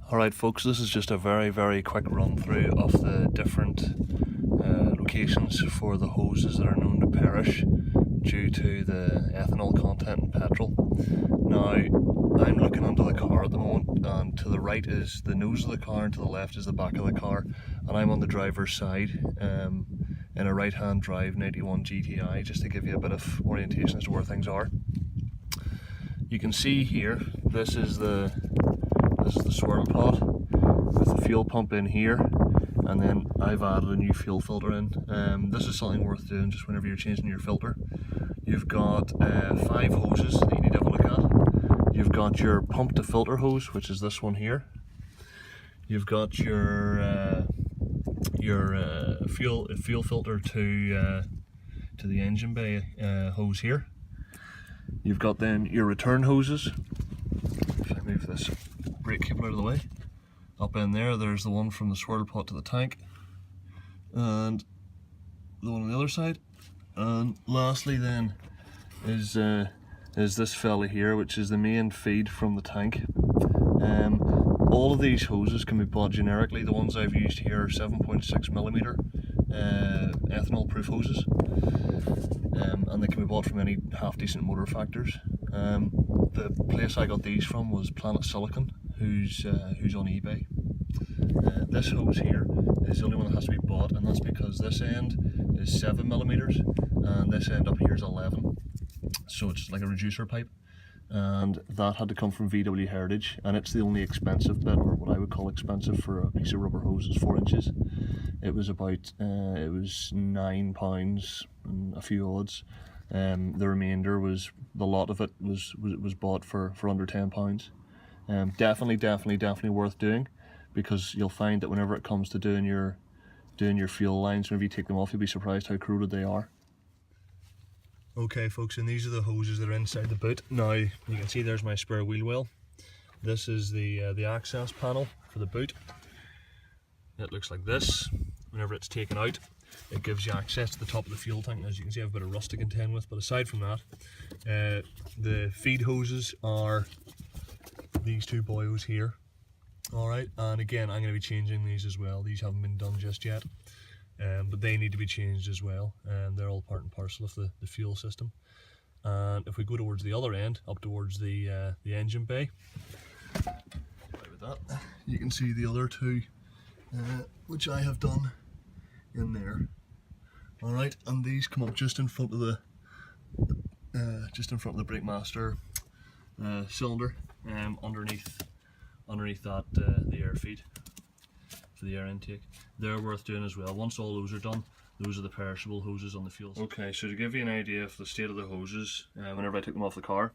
Alright folks, this is just a very quick run through of the different locations for the hoses that are known to perish due to the ethanol content in petrol. Now, I'm looking under the car at the moment, and to the right is the nose of the car and to the left is the back of the car, and I'm on the driver's side in a right hand drive 91 GTI, just to give you a bit of orientation as to where things are. You can see here, this is the swirl pot with the fuel pump in here, and then I've added a new fuel filter in. This is something worth doing just whenever you're changing your filter. You've got 5 hoses that you need to have a look at. You've got your pump to filter hose, which is this one here. You've got your fuel filter to the engine bay hose here. You've got then your return hoses. If I move this brake cable out of the way, up in there's the one from the swirl pot to the tank, and the one on the other side. And lastly then is this fella here, which is the main feed from the tank. All of these hoses can be bought generically. The ones I've used here are 7.6mm ethanol proof hoses, and they can be bought from any half decent motor factors. The place I got these from was Planet Silicon, who's on eBay. This hose here is the only one that has to be bought, and that's because this end is 7mm and this end up here is 11, so it's like a reducer pipe, and that had to come from VW Heritage, and it's the only expensive bit, or what I would call expensive for a piece of rubber hose, is 4 inches. It was about it was £9 and a few odds. The remainder was, the lot of it was bought for under £10. Definitely worth doing, because you'll find that whenever it comes to doing your fuel lines, whenever you take them off, you'll be surprised how corroded they are. Okay folks, and these are the hoses that are inside the boot. Now you can see there's my spare wheel well. This is the access panel for the boot. It looks like this. Whenever it's taken out, it gives you access to the top of the fuel tank. As you can see, I have a bit of rust to contend with, but aside from that, the feed hoses are these two boyos here. Alright, and again, I'm going to be changing these as well. These haven't been done just yet, but they need to be changed as well, and they're all part and parcel of the fuel system. And if we go towards the other end, up towards the engine bay, right with that, you can see the other two, which I have done in there. Alright, and these come up just in front of the brake master cylinder, underneath that the air feed for the air intake. They're worth doing as well. Once all those are done, those are the perishable hoses on the fuel. Okay, so to give you an idea of the state of the hoses, whenever I took them off the car,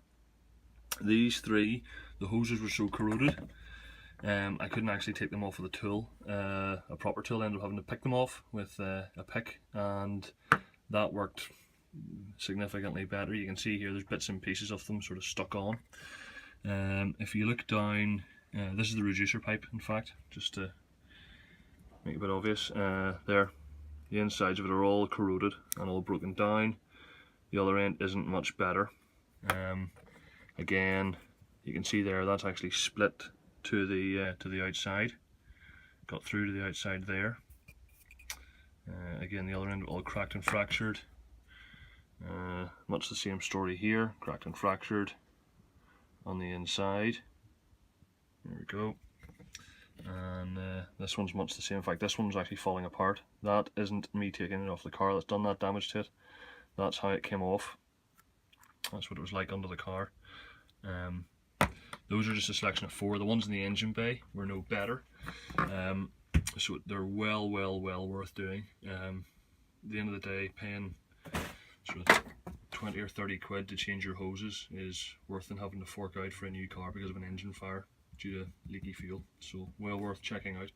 these three, the hoses were so corroded, I couldn't actually take them off with a tool, a proper tool. I ended up having to pick them off with a pick, and that worked significantly better. You can see here there's bits and pieces of them sort of stuck on. If you look down, this is the reducer pipe, in fact, just to make it a bit obvious. There, the insides of it are all corroded and all broken down. The other end isn't much better. Again, you can see there that's actually split to the outside, got through to the outside there. Again, the other end all cracked and fractured. Much the same story here, cracked and fractured on the inside. There we go. And this one's much the same. In fact, this one's actually falling apart. That isn't me taking it off the car that's done that damage to it. That's how it came off. That's what it was like under the car. Those are just a selection of 4. The ones in the engine bay were no better. So they're well worth doing. At the end of the day, paying sort of 20 or 30 quid to change your hoses is worth than having to fork out for a new car because of an engine fire due to leaky fuel. So well worth checking out.